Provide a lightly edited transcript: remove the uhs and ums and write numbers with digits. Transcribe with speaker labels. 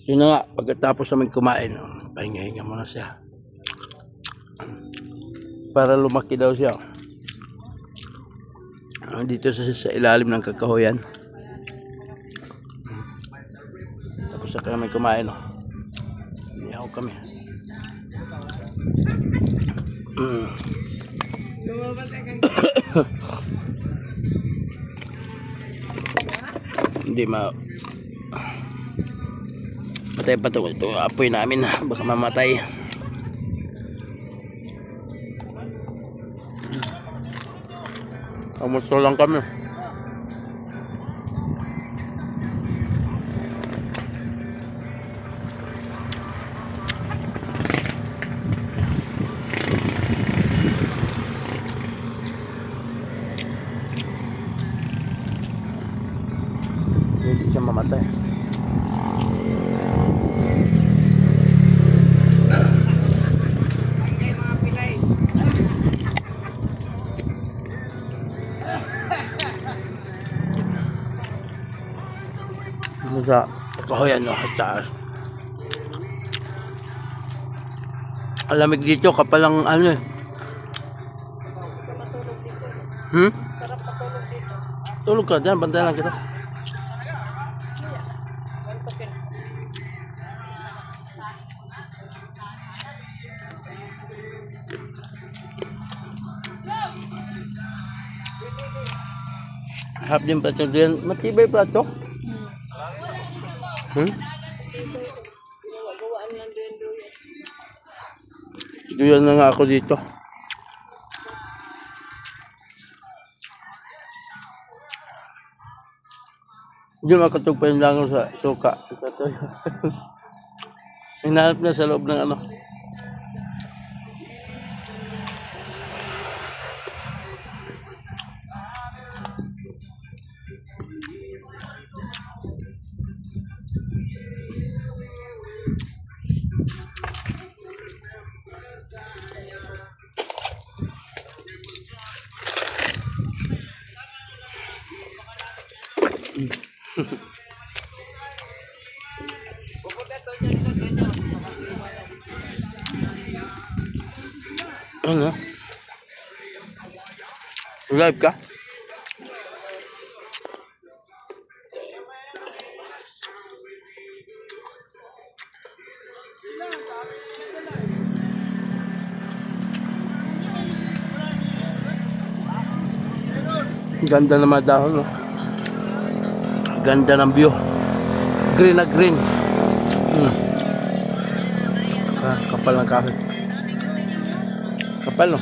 Speaker 1: Yun na nga, pagkatapos namin kumain, pahinga-hinga muna siya. Para lumaki daw siya. Dito sa ilalim ng kakahoyan. Tapos na kami kumain. Iyaw kami. Hindi patay pa ito apoy namin, baka mamatay. Kamusta lang kami. Hindi siya mamatay. Sa kahoyan at taas. Ang lamig dito, kapalang ano eh.
Speaker 2: Sarap patulog dito.
Speaker 1: Tulog ka dyan, bantayan lang kita. Harap din plato din. Matibay plato.
Speaker 2: Gawaan lang din doon.
Speaker 1: Duyan na nga ako dito. Hindi makatog pa yung langaw sa suka. Hinahanap na sa loob ng ano. Ano? Live ka? Ganda ng mga dahon, no? Ganda ng view. Green na green. Kapal ng kahoy. Kapal, no?